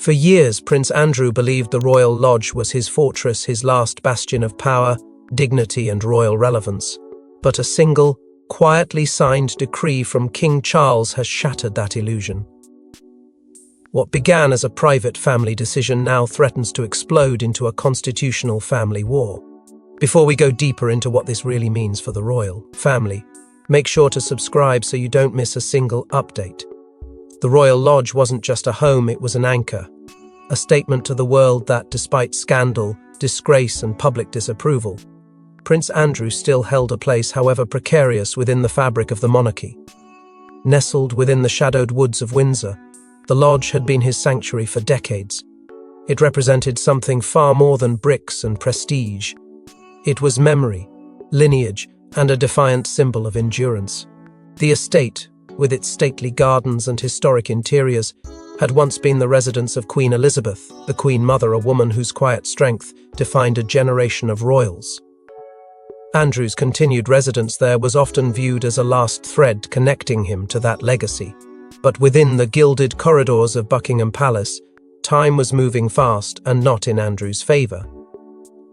For years, Prince Andrew believed the Royal Lodge was his fortress, his last bastion of power, dignity, and royal relevance. But a single, quietly signed decree from King Charles has shattered that illusion. What began as a private family decision now threatens to explode into a constitutional family war. Before we go deeper into what this really means for the royal family, make sure to subscribe so you don't miss a single update. The Royal Lodge wasn't just a home, it was an anchor. A statement to the world that, despite scandal, disgrace, and public disapproval, Prince Andrew still held a place, however precarious, within the fabric of the monarchy. Nestled within the shadowed woods of Windsor, the lodge had been his sanctuary for decades. It represented something far more than bricks and prestige. It was memory, lineage, and a defiant symbol of endurance. The estate, with its stately gardens and historic interiors, had once been the residence of Queen Elizabeth, the Queen Mother, a woman whose quiet strength defined a generation of royals. Andrew's continued residence there was often viewed as a last thread connecting him to that legacy. But within the gilded corridors of Buckingham Palace, time was moving fast and not in Andrew's favour.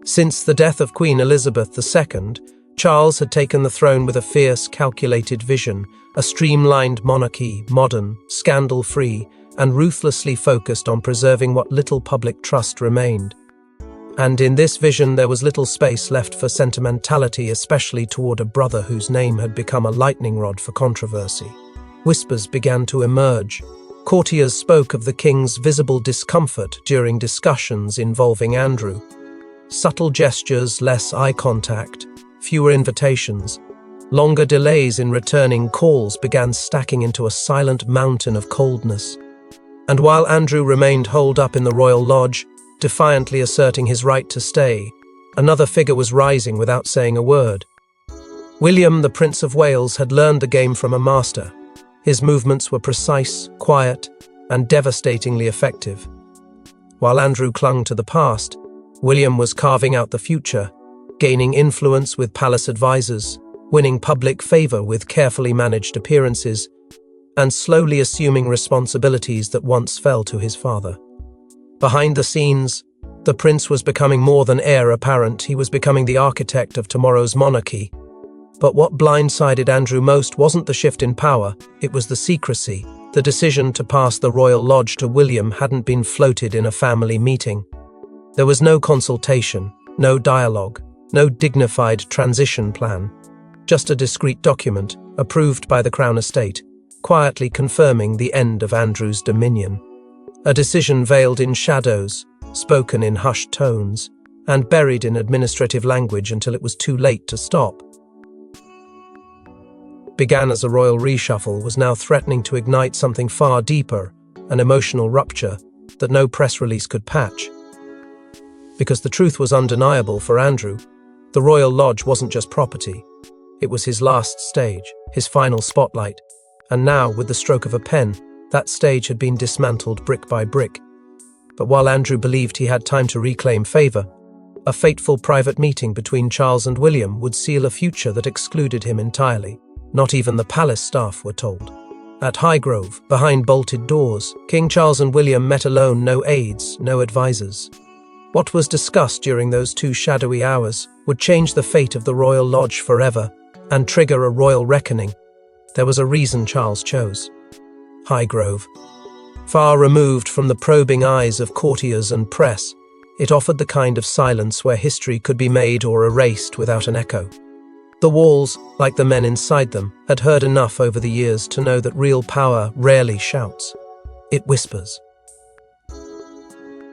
Since the death of Queen Elizabeth II, Charles had taken the throne with a fierce, calculated vision, a streamlined monarchy, modern, scandal-free, and ruthlessly focused on preserving what little public trust remained. And in this vision there was little space left for sentimentality, especially toward a brother whose name had become a lightning rod for controversy. Whispers began to emerge. Courtiers spoke of the king's visible discomfort during discussions involving Andrew. Subtle gestures, less eye contact, fewer invitations, longer delays in returning calls began stacking into a silent mountain of coldness. And while Andrew remained holed up in the Royal Lodge, defiantly asserting his right to stay, another figure was rising without saying a word. William, the Prince of Wales, had learned the game from a master. His movements were precise, quiet, and devastatingly effective. While Andrew clung to the past, William was carving out the future, gaining influence with palace advisors, winning public favour with carefully managed appearances, and slowly assuming responsibilities that once fell to his father. Behind the scenes, the prince was becoming more than heir apparent. He was becoming the architect of tomorrow's monarchy. But what blindsided Andrew most wasn't the shift in power, it was the secrecy. The decision to pass the Royal Lodge to William hadn't been floated in a family meeting. There was no consultation, no dialogue, no dignified transition plan, just a discreet document, approved by the Crown Estate, quietly confirming the end of Andrew's dominion. A decision veiled in shadows, spoken in hushed tones, and buried in administrative language until it was too late to stop. Began as a royal reshuffle was now threatening to ignite something far deeper, an emotional rupture that no press release could patch. Because the truth was undeniable for Andrew, the Royal Lodge wasn't just property. It was his last stage, his final spotlight, and now, with the stroke of a pen, that stage had been dismantled brick by brick. But while Andrew believed he had time to reclaim favour, a fateful private meeting between Charles and William would seal a future that excluded him entirely. Not even the palace staff were told. At Highgrove, behind bolted doors, King Charles and William met alone, no aides, no advisors. What was discussed during those 2 shadowy hours would change the fate of the Royal Lodge forever and trigger a royal reckoning. There was a reason Charles chose Highgrove. Far removed from the probing eyes of courtiers and press, it offered the kind of silence where history could be made or erased without an echo. The walls, like the men inside them, had heard enough over the years to know that real power rarely shouts. It whispers.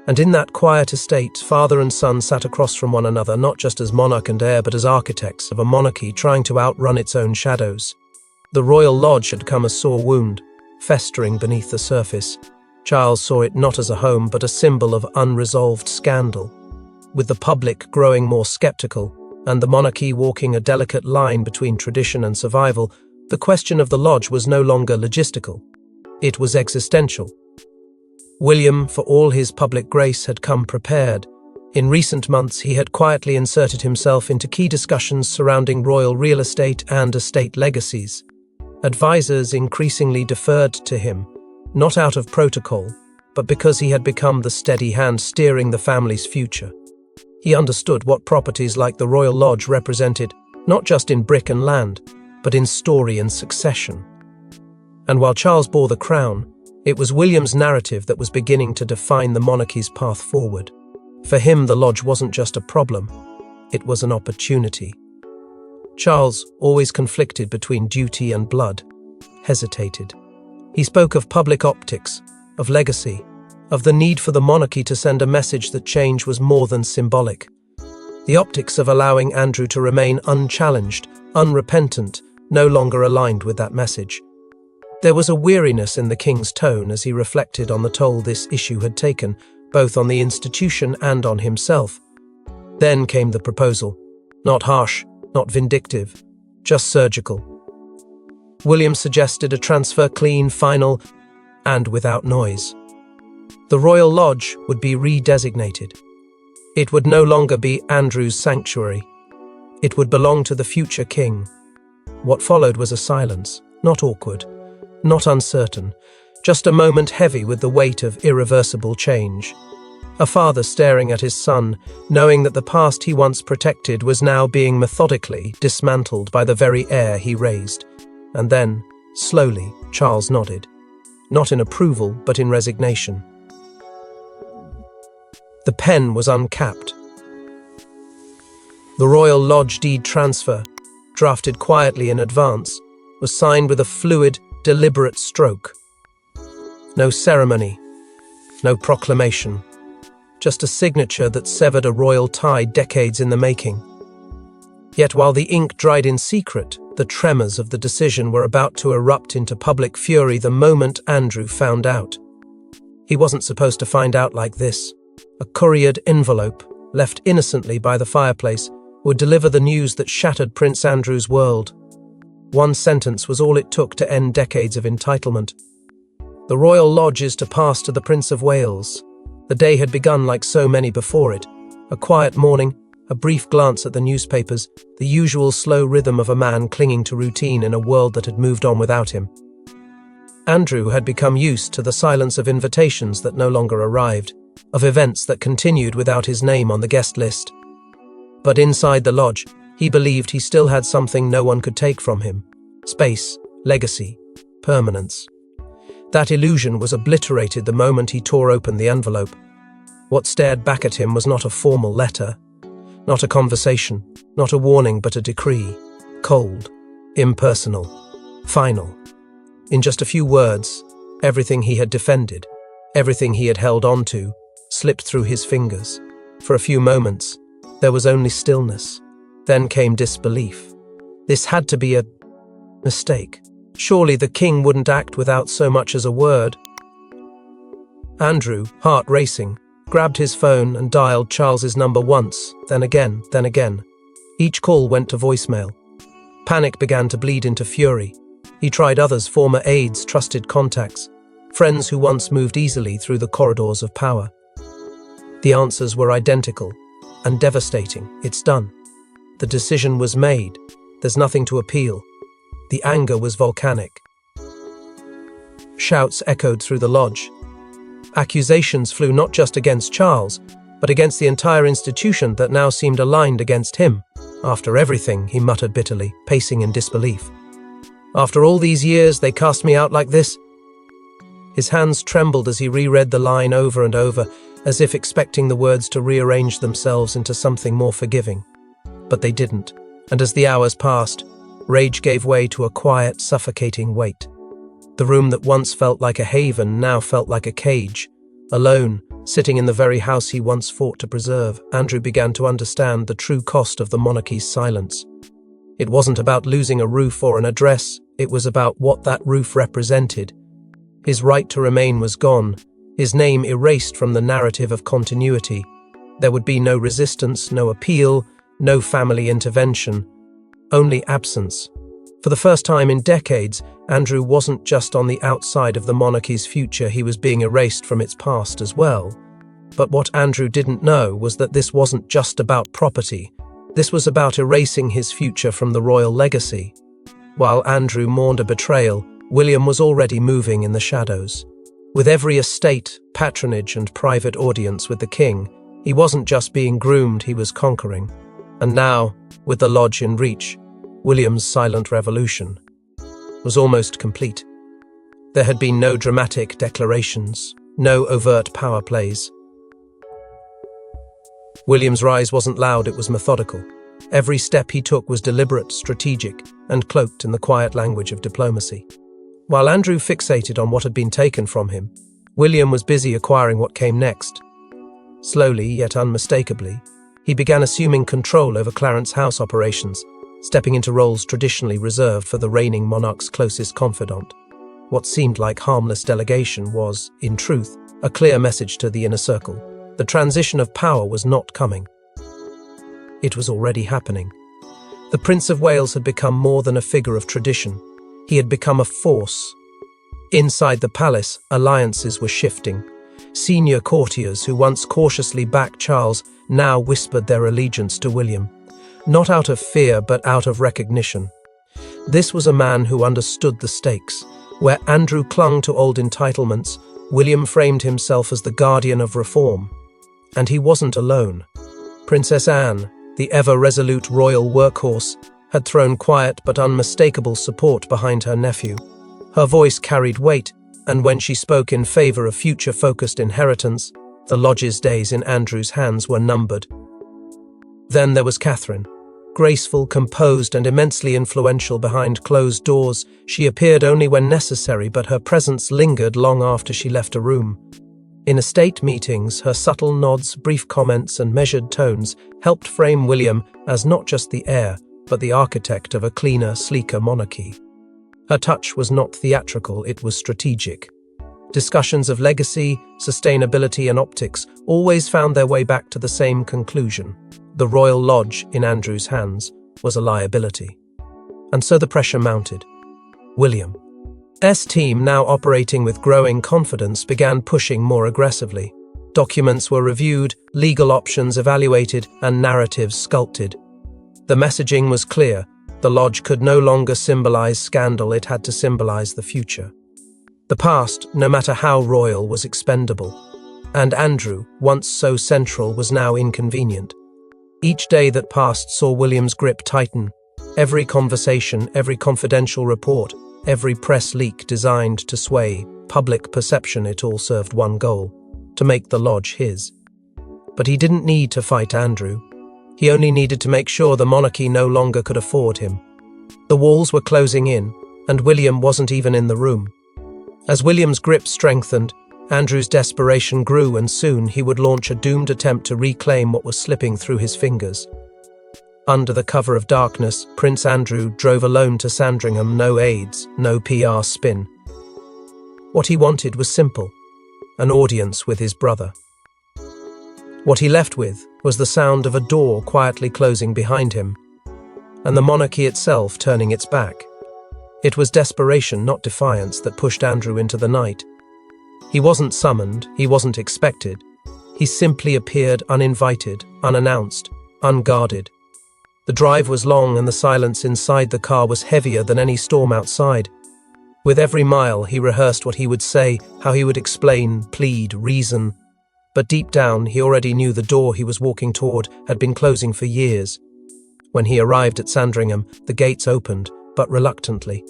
And in that quiet estate, father and son sat across from one another, not just as monarch and heir, but as architects of a monarchy trying to outrun its own shadows. The Royal Lodge had come a sore wound, festering beneath the surface. Charles saw it not as a home, but a symbol of unresolved scandal. With the public growing more skeptical, and the monarchy walking a delicate line between tradition and survival, the question of the lodge was no longer logistical. It was existential. William, for all his public grace, had come prepared. In recent months, he had quietly inserted himself into key discussions surrounding royal real estate and estate legacies. Advisors increasingly deferred to him, not out of protocol, but because he had become the steady hand steering the family's future. He understood what properties like the Royal Lodge represented, not just in brick and land, but in story and succession. And while Charles bore the crown, it was William's narrative that was beginning to define the monarchy's path forward. For him, the lodge wasn't just a problem, it was an opportunity. Charles, always conflicted between duty and blood, hesitated. He spoke of public optics, of legacy, of the need for the monarchy to send a message that change was more than symbolic. The optics of allowing Andrew to remain unchallenged, unrepentant, no longer aligned with that message. There was a weariness in the king's tone as he reflected on the toll this issue had taken, both on the institution and on himself. Then came the proposal. Not harsh, not vindictive, just surgical. William suggested a transfer clean, final, and without noise. The Royal Lodge would be redesignated. It would no longer be Andrew's sanctuary. It would belong to the future king. What followed was a silence, not awkward, not uncertain, just a moment heavy with the weight of irreversible change. A father staring at his son, knowing that the past he once protected was now being methodically dismantled by the very heir he raised. And then, slowly, Charles nodded. Not in approval, but in resignation. The pen was uncapped. The Royal Lodge deed transfer, drafted quietly in advance, was signed with a fluid, deliberate stroke. No ceremony, no proclamation, just a signature that severed a royal tie decades in the making. Yet while the ink dried in secret, the tremors of the decision were about to erupt into public fury the moment Andrew found out. He wasn't supposed to find out like this. A couriered envelope, left innocently by the fireplace, would deliver the news that shattered Prince Andrew's world. One sentence was all it took to end decades of entitlement. The Royal Lodge is to pass to the Prince of Wales. The day had begun like so many before it. A quiet morning, a brief glance at the newspapers, the usual slow rhythm of a man clinging to routine in a world that had moved on without him. Andrew had become used to the silence of invitations that no longer arrived, of events that continued without his name on the guest list. But inside the lodge, he believed he still had something no one could take from him: space, legacy, permanence. That illusion was obliterated the moment he tore open the envelope. What stared back at him was not a formal letter, not a conversation, not a warning, but a decree. Cold, impersonal, final. In just a few words, everything he had defended, everything he had held on to, slipped through his fingers. For a few moments, there was only stillness. Then came disbelief. This had to be a mistake. Surely the king wouldn't act without so much as a word. Andrew, heart racing, grabbed his phone and dialed Charles's number once, then again, then again. Each call went to voicemail. Panic began to bleed into fury. He tried others, former aides, trusted contacts, friends who once moved easily through the corridors of power. The answers were identical and devastating. It's done. The decision was made. There's nothing to appeal. The anger was volcanic. Shouts echoed through the lodge. Accusations flew not just against Charles, but against the entire institution that now seemed aligned against him. After everything, he muttered bitterly, pacing in disbelief. After all these years, they cast me out like this? His hands trembled as he reread the line over and over, as if expecting the words to rearrange themselves into something more forgiving. But they didn't, and as the hours passed, rage gave way to a quiet, suffocating weight. The room that once felt like a haven now felt like a cage. Alone, sitting in the very house he once fought to preserve, Andrew began to understand the true cost of the monarchy's silence. It wasn't about losing a roof or an address, it was about what that roof represented. His right to remain was gone, his name erased from the narrative of continuity. There would be no resistance, no appeal, no family intervention. Only absence. For the first time in decades, Andrew wasn't just on the outside of the monarchy's future, he was being erased from its past as well. But what Andrew didn't know was that this wasn't just about property. This was about erasing his future from the royal legacy. While Andrew mourned a betrayal, William was already moving in the shadows. With every estate, patronage, and private audience with the king, he wasn't just being groomed, he was conquering. And now, with the lodge in reach, William's silent revolution was almost complete. There had been no dramatic declarations, no overt power plays. William's rise wasn't loud, it was methodical. Every step he took was deliberate, strategic, and cloaked in the quiet language of diplomacy. While Andrew fixated on what had been taken from him, William was busy acquiring what came next. Slowly, yet unmistakably, he began assuming control over Clarence House operations, stepping into roles traditionally reserved for the reigning monarch's closest confidant. What seemed like harmless delegation was, in truth, a clear message to the inner circle. The transition of power was not coming. It was already happening. The Prince of Wales had become more than a figure of tradition. He had become a force. Inside the palace, alliances were shifting. Senior courtiers who once cautiously backed Charles now whispered their allegiance to William, not out of fear but out of recognition. This was a man who understood the stakes. Where Andrew clung to old entitlements, William framed himself as the guardian of reform. And he wasn't alone. Princess Anne, the ever-resolute royal workhorse, had thrown quiet but unmistakable support behind her nephew. Her voice carried weight, and when she spoke in favour of future-focused inheritance, the lodge's days in Andrew's hands were numbered. Then there was Catherine. Graceful, composed, and immensely influential behind closed doors, she appeared only when necessary, but her presence lingered long after she left a room. In estate meetings, her subtle nods, brief comments, and measured tones helped frame William as not just the heir, but the architect of a cleaner, sleeker monarchy. Her touch was not theatrical, it was strategic. Discussions of legacy, sustainability, and optics always found their way back to the same conclusion. The royal lodge, in Andrew's hands, was a liability. And so the pressure mounted. William's team, now operating with growing confidence, began pushing more aggressively. Documents were reviewed, legal options evaluated, and narratives sculpted. The messaging was clear. The lodge could no longer symbolize scandal, it had to symbolize the future. The past, no matter how royal, was expendable. And Andrew, once so central, was now inconvenient. Each day that passed saw William's grip tighten. Every conversation, every confidential report, every press leak designed to sway public perception, it all served one goal: to make the lodge his. But he didn't need to fight Andrew. He only needed to make sure the monarchy no longer could afford him. The walls were closing in, and William wasn't even in the room. As William's grip strengthened, Andrew's desperation grew, and soon he would launch a doomed attempt to reclaim what was slipping through his fingers. Under the cover of darkness, Prince Andrew drove alone to Sandringham, no aides, no PR spin. What he wanted was simple: an audience with his brother. What he left with was the sound of a door quietly closing behind him, and the monarchy itself turning its back. It was desperation, not defiance, that pushed Andrew into the night. He wasn't summoned, he wasn't expected. He simply appeared uninvited, unannounced, unguarded. The drive was long, and the silence inside the car was heavier than any storm outside. With every mile, he rehearsed what he would say, how he would explain, plead, reason. But deep down, he already knew the door he was walking toward had been closing for years. When he arrived at Sandringham, the gates opened, but reluctantly.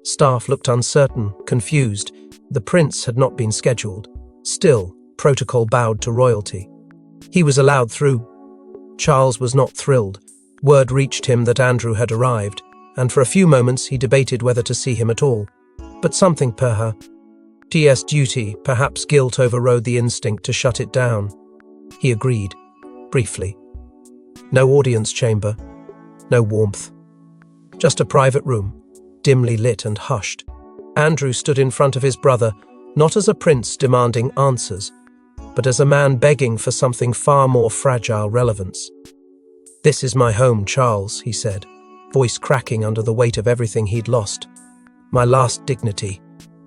Staff looked uncertain, confused. The prince had not been scheduled. Still, protocol bowed to royalty. He was allowed through. Charles was not thrilled. Word reached him that Andrew had arrived, and for a few moments he debated whether to see him at all. But something TS duty, perhaps guilt, overrode the instinct to shut it down. He agreed, briefly. No audience chamber, no warmth. Just a private room, dimly lit and hushed. Andrew stood in front of his brother, not as a prince demanding answers, but as a man begging for something far more fragile: relevance. "This is my home, Charles," he said, voice cracking under the weight of everything he'd lost. "My last dignity.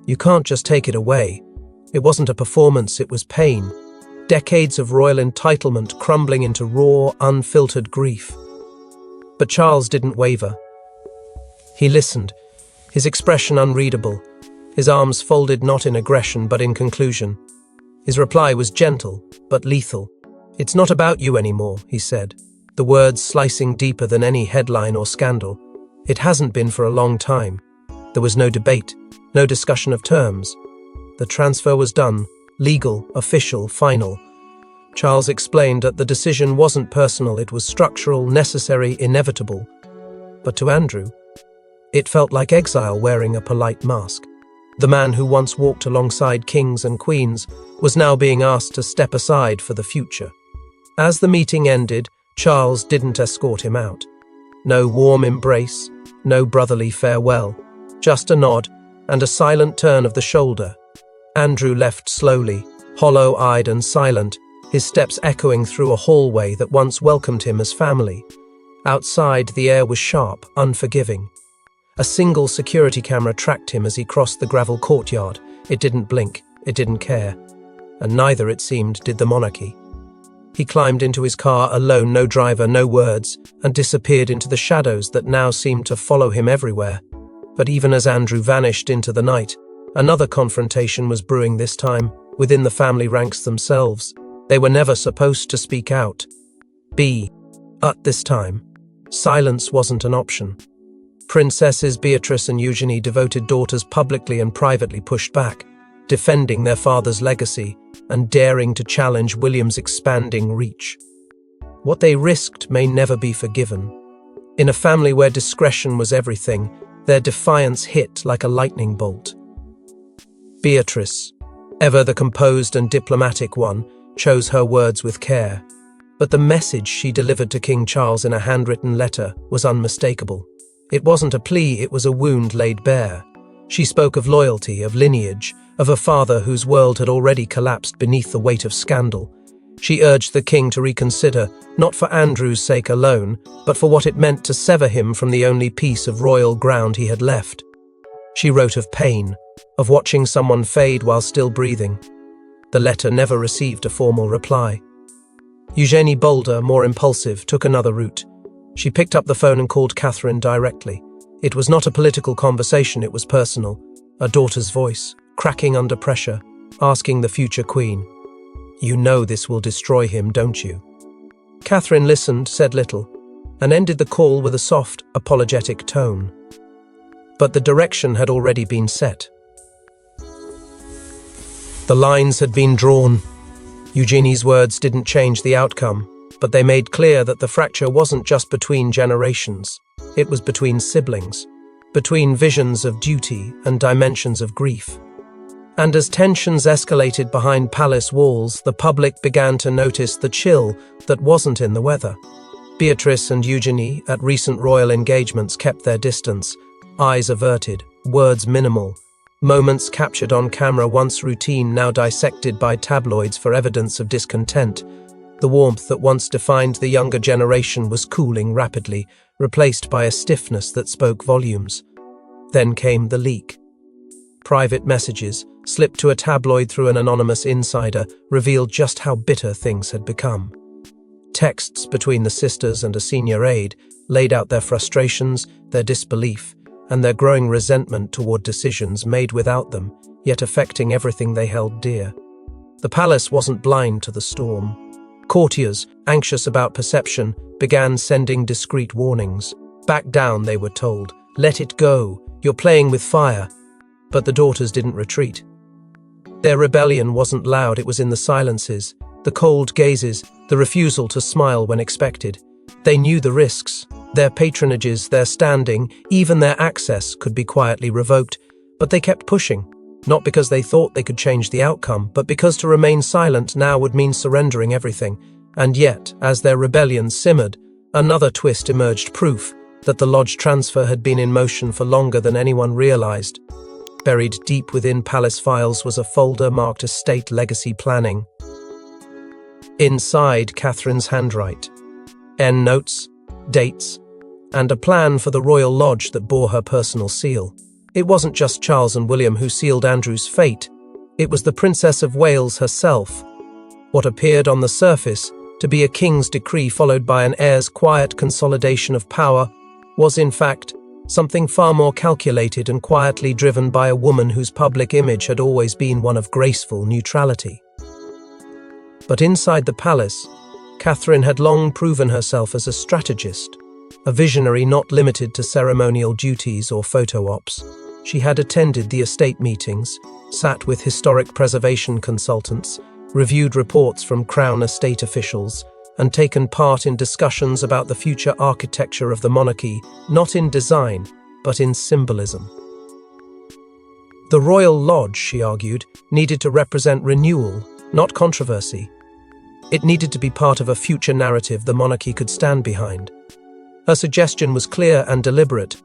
You can't just take it away." It wasn't a performance, it was pain. Decades of royal entitlement crumbling into raw, unfiltered grief. But Charles didn't waver. He listened, his expression unreadable, his arms folded not in aggression but in conclusion. His reply was gentle, but lethal. "It's not about you anymore," he said, the words slicing deeper than any headline or scandal. "It hasn't been for a long time." There was no debate, no discussion of terms. The transfer was done, legal, official, final. Charles explained that the decision wasn't personal, it was structural, necessary, inevitable. But to Andrew, it felt like exile wearing a polite mask. The man who once walked alongside kings and queens was now being asked to step aside for the future. As the meeting ended, Charles didn't escort him out. No warm embrace, no brotherly farewell, just a nod and a silent turn of the shoulder. Andrew left slowly, hollow-eyed and silent, his steps echoing through a hallway that once welcomed him as family. Outside, the air was sharp, unforgiving. A single security camera tracked him as he crossed the gravel courtyard. It didn't blink, it didn't care. And neither, it seemed, did the monarchy. He climbed into his car alone, no driver, no words, and disappeared into the shadows that now seemed to follow him everywhere. But even as Andrew vanished into the night, another confrontation was brewing this time, within the family ranks themselves. They were never supposed to speak out. But this time, silence wasn't an option. Princesses Beatrice and Eugenie, devoted daughters, publicly and privately pushed back, defending their father's legacy and daring to challenge William's expanding reach. What they risked may never be forgiven. In a family where discretion was everything, their defiance hit like a lightning bolt. Beatrice, ever the composed and diplomatic one, chose her words with care. But the message she delivered to King Charles in a handwritten letter was unmistakable. It wasn't a plea, it was a wound laid bare. She spoke of loyalty, of lineage, of a father whose world had already collapsed beneath the weight of scandal. She urged the king to reconsider, not for Andrew's sake alone, but for what it meant to sever him from the only piece of royal ground he had left. She wrote of pain, of watching someone fade while still breathing. The letter never received a formal reply. Eugenie, bolder, more impulsive, took another route. She picked up the phone and called Catherine directly. It was not a political conversation, it was personal. A daughter's voice, cracking under pressure, asking the future queen, "You know this will destroy him, don't you?" Catherine listened, said little, and ended the call with a soft, apologetic tone. But the direction had already been set. The lines had been drawn. Eugenie's words didn't change the outcome, but they made clear that the fracture wasn't just between generations. It was between siblings, between visions of duty and dimensions of grief. And as tensions escalated behind palace walls, the public began to notice the chill that wasn't in the weather. Beatrice and Eugenie, at recent royal engagements, kept their distance, eyes averted, words minimal, moments captured on camera once routine, now dissected by tabloids for evidence of discontent. The warmth that once defined the younger generation was cooling rapidly, replaced by a stiffness that spoke volumes. Then came the leak. Private messages, slipped to a tabloid through an anonymous insider, revealed just how bitter things had become. Texts between the sisters and a senior aide laid out their frustrations, their disbelief, and their growing resentment toward decisions made without them, yet affecting everything they held dear. The palace wasn't blind to the storm. Courtiers, anxious about perception, began sending discreet warnings. "Back down," they were told. "Let it go. You're playing with fire." But the daughters didn't retreat. Their rebellion wasn't loud, it was in the silences, the cold gazes, the refusal to smile when expected. They knew the risks. Their patronages, their standing, even their access could be quietly revoked, but they kept pushing, not because they thought they could change the outcome, but because to remain silent now would mean surrendering everything. And yet, as their rebellion simmered, another twist emerged, proof that the lodge transfer had been in motion for longer than anyone realized. Buried deep within palace files was a folder marked Estate Legacy Planning. Inside, Catherine's handwrite, endnotes, dates, and a plan for the royal lodge that bore her personal seal. It wasn't just Charles and William who sealed Andrew's fate. It was the Princess of Wales herself. What appeared on the surface to be a king's decree followed by an heir's quiet consolidation of power was, in fact, something far more calculated and quietly driven by a woman whose public image had always been one of graceful neutrality. But inside the palace, Catherine had long proven herself as a strategist, a visionary not limited to ceremonial duties or photo ops. She had attended the estate meetings, sat with historic preservation consultants, reviewed reports from Crown estate officials, and taken part in discussions about the future architecture of the monarchy, not in design, but in symbolism. The Royal Lodge, she argued, needed to represent renewal, not controversy. It needed to be part of a future narrative the monarchy could stand behind. Her suggestion was clear and deliberate.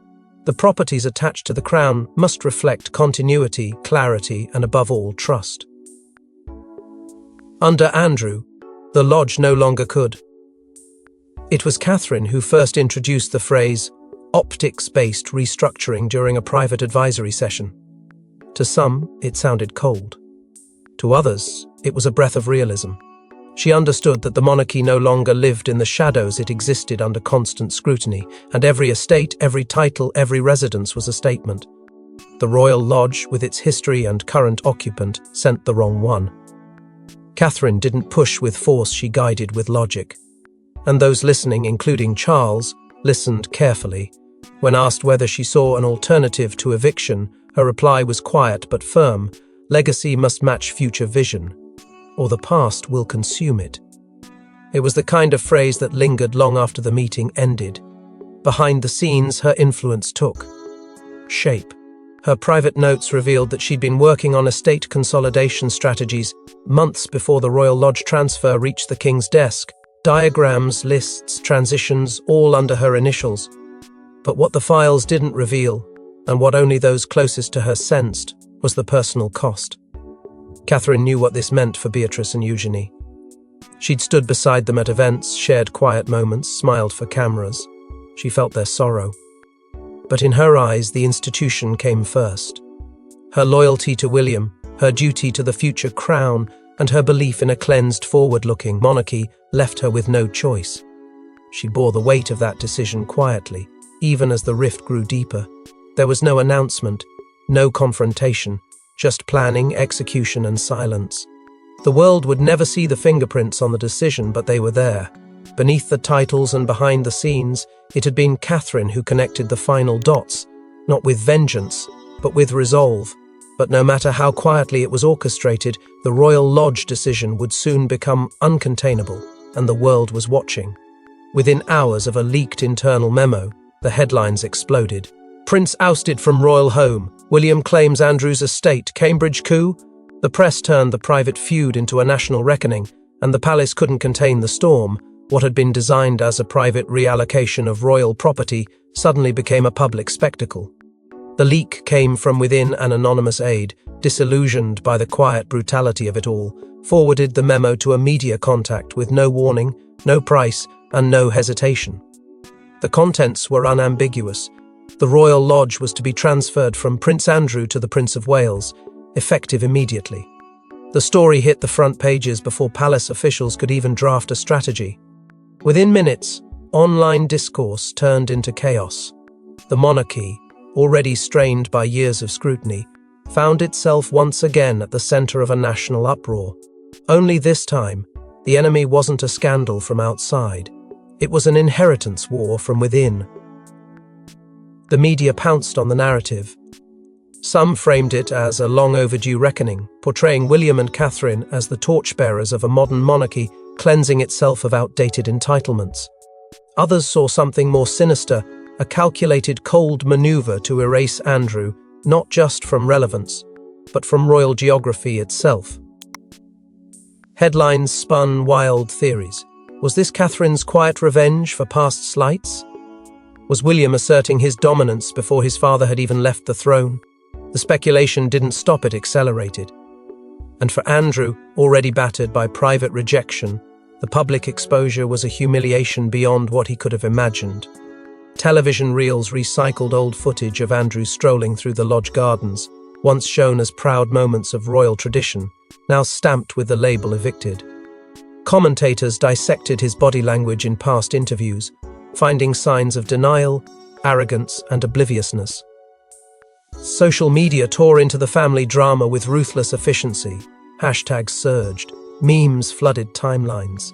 The properties attached to the crown must reflect continuity, clarity, and above all, trust. Under Andrew, the lodge no longer could. It was Catherine who first introduced the phrase optics-based restructuring during a private advisory session. To some, it sounded cold. To others, it was a breath of realism. She understood that the monarchy no longer lived in the shadows, it existed under constant scrutiny, and every estate, every title, every residence was a statement. The Royal Lodge, with its history and current occupant, sent the wrong one. Catherine didn't push with force, she guided with logic. And those listening, including Charles, listened carefully. When asked whether she saw an alternative to eviction, her reply was quiet but firm: legacy must match future vision, or the past will consume it. It was the kind of phrase that lingered long after the meeting ended. Behind the scenes, her influence took shape. Her private notes revealed that she'd been working on estate consolidation strategies months before the Royal Lodge transfer reached the King's desk. Diagrams, lists, transitions, all under her initials. But what the files didn't reveal, and what only those closest to her sensed, was the personal cost. Catherine knew what this meant for Beatrice and Eugenie. She'd stood beside them at events, shared quiet moments, smiled for cameras. She felt their sorrow. But in her eyes, the institution came first. Her loyalty to William, her duty to the future crown, and her belief in a cleansed, forward-looking monarchy left her with no choice. She bore the weight of that decision quietly, even as the rift grew deeper. There was no announcement, no confrontation, just planning, execution, and silence. The world would never see the fingerprints on the decision, but they were there. Beneath the titles and behind the scenes, it had been Catherine who connected the final dots, not with vengeance, but with resolve. But no matter how quietly it was orchestrated, the Royal Lodge decision would soon become uncontainable, and the world was watching. Within hours of a leaked internal memo, the headlines exploded. Prince ousted from royal home. William claims Andrew's estate. Cambridge coup. The press turned the private feud into a national reckoning, and the palace couldn't contain the storm. What had been designed as a private reallocation of royal property suddenly became a public spectacle. The leak came from within an anonymous aide, disillusioned by the quiet brutality of it all, forwarded the memo to a media contact with no warning, no price, and no hesitation. The contents were unambiguous. The Royal Lodge was to be transferred from Prince Andrew to the Prince of Wales, effective immediately. The story hit the front pages before palace officials could even draft a strategy. Within minutes, online discourse turned into chaos. The monarchy, already strained by years of scrutiny, found itself once again at the center of a national uproar. Only this time, the enemy wasn't a scandal from outside. It was an inheritance war from within. The media pounced on the narrative. Some framed it as a long overdue reckoning, portraying William and Catherine as the torchbearers of a modern monarchy cleansing itself of outdated entitlements. Others saw something more sinister, a calculated cold maneuver to erase Andrew, not just from relevance, but from royal geography itself. Headlines spun wild theories. Was this Catherine's quiet revenge for past slights? Was William asserting his dominance before his father had even left the throne? The speculation didn't stop, it accelerated. And for Andrew, already battered by private rejection, the public exposure was a humiliation beyond what he could have imagined. Television reels recycled old footage of Andrew strolling through the lodge gardens, once shown as proud moments of royal tradition, now stamped with the label evicted. Commentators dissected his body language in past interviews, finding signs of denial, arrogance, and obliviousness. Social media tore into the family drama with ruthless efficiency. Hashtags surged. Memes flooded timelines.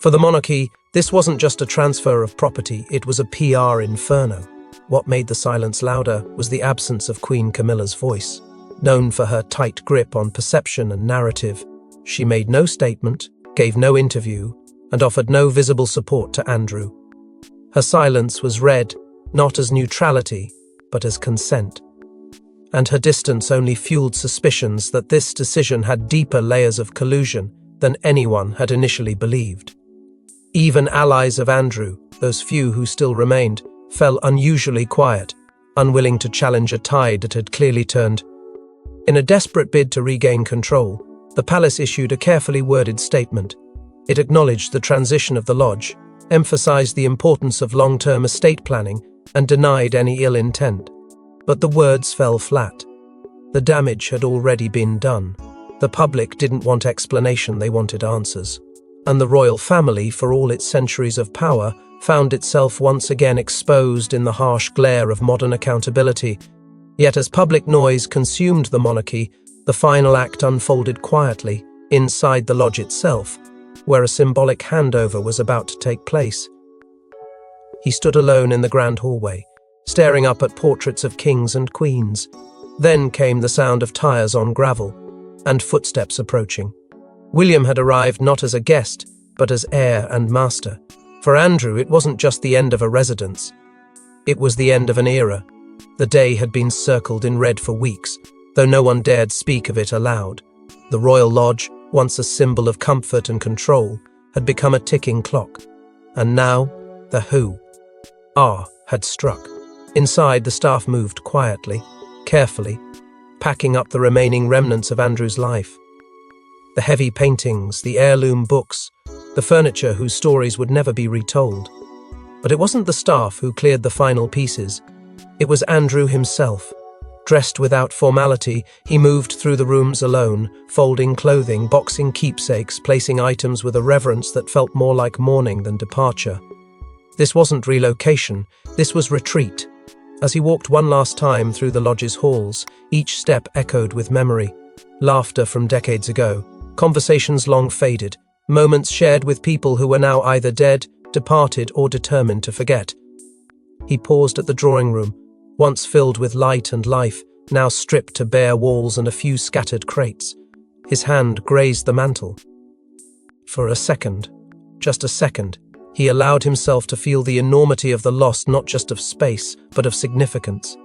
For the monarchy, this wasn't just a transfer of property, it was a PR inferno. What made the silence louder was the absence of Queen Camilla's voice. Known for her tight grip on perception and narrative, she made no statement, gave no interview, and offered no visible support to Andrew. Her silence was read not as neutrality, but as consent. And her distance only fueled suspicions that this decision had deeper layers of collusion than anyone had initially believed. Even allies of Andrew, those few who still remained, fell unusually quiet, unwilling to challenge a tide that had clearly turned. In a desperate bid to regain control, the palace issued a carefully worded statement. It acknowledged the transition of the lodge, emphasized the importance of long-term estate planning, and denied any ill intent. But the words fell flat. The damage had already been done. The public didn't want explanation, they wanted answers. And the royal family, for all its centuries of power, found itself once again exposed in the harsh glare of modern accountability. Yet as public noise consumed the monarchy, the final act unfolded quietly, inside the lodge itself, where a symbolic handover was about to take place. He stood alone in the grand hallway, staring up at portraits of kings and queens. Then came the sound of tires on gravel, and footsteps approaching. William had arrived not as a guest, but as heir and master. For Andrew, it wasn't just the end of a residence. It was the end of an era. The day had been circled in red for weeks, though no one dared speak of it aloud. The Royal Lodge, once a symbol of comfort and control, had become a ticking clock. And now, the who had struck. Inside, the staff moved quietly, carefully, packing up the remaining remnants of Andrew's life. The heavy paintings, the heirloom books, the furniture whose stories would never be retold. But it wasn't the staff who cleared the final pieces. It was Andrew himself. Dressed without formality, he moved through the rooms alone, folding clothing, boxing keepsakes, placing items with a reverence that felt more like mourning than departure. This wasn't relocation, this was retreat. As he walked one last time through the lodge's halls, each step echoed with memory. Laughter from decades ago, conversations long faded, moments shared with people who were now either dead, departed, or determined to forget. He paused at the drawing room, once filled with light and life, now stripped to bare walls and a few scattered crates. His hand grazed the mantel. For a second, just a second, he allowed himself to feel the enormity of the loss, not just of space, but of significance.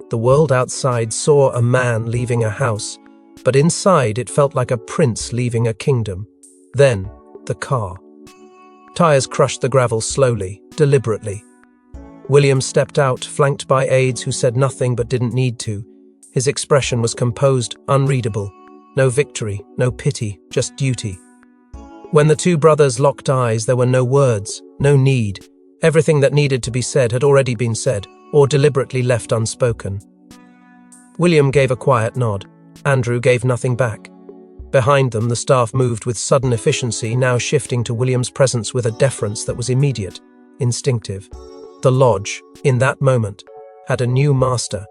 The world outside saw a man leaving a house, but inside it felt like a prince leaving a kingdom. Then, the car. Tires crushed the gravel slowly, deliberately. William stepped out, flanked by aides who said nothing but didn't need to. His expression was composed, unreadable. No victory, no pity, just duty. When the two brothers locked eyes, there were no words, no need. Everything that needed to be said had already been said, or deliberately left unspoken. William gave a quiet nod. Andrew gave nothing back. Behind them, the staff moved with sudden efficiency, now shifting to William's presence with a deference that was immediate, instinctive. The lodge, in that moment, had a new master.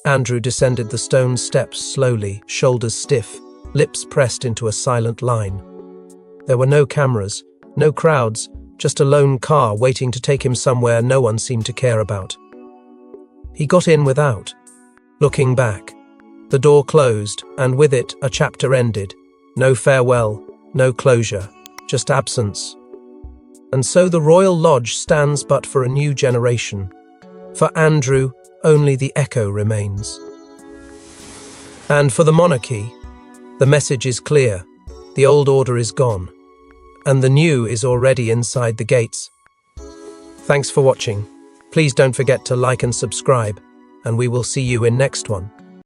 Andrew descended the stone steps slowly, shoulders stiff, lips pressed into a silent line. There were no cameras, no crowds, just a lone car waiting to take him somewhere no one seemed to care about. He got in without looking back. The door closed, and with it, a chapter ended. No farewell, no closure, just absence. And so the Royal Lodge stands but for a new generation. For Andrew, only the echo remains. And for the monarchy, the message is clear. The old order is gone, and the new is already inside the gates. Thanks for watching. Please don't forget to like and subscribe, and we will see you in next one.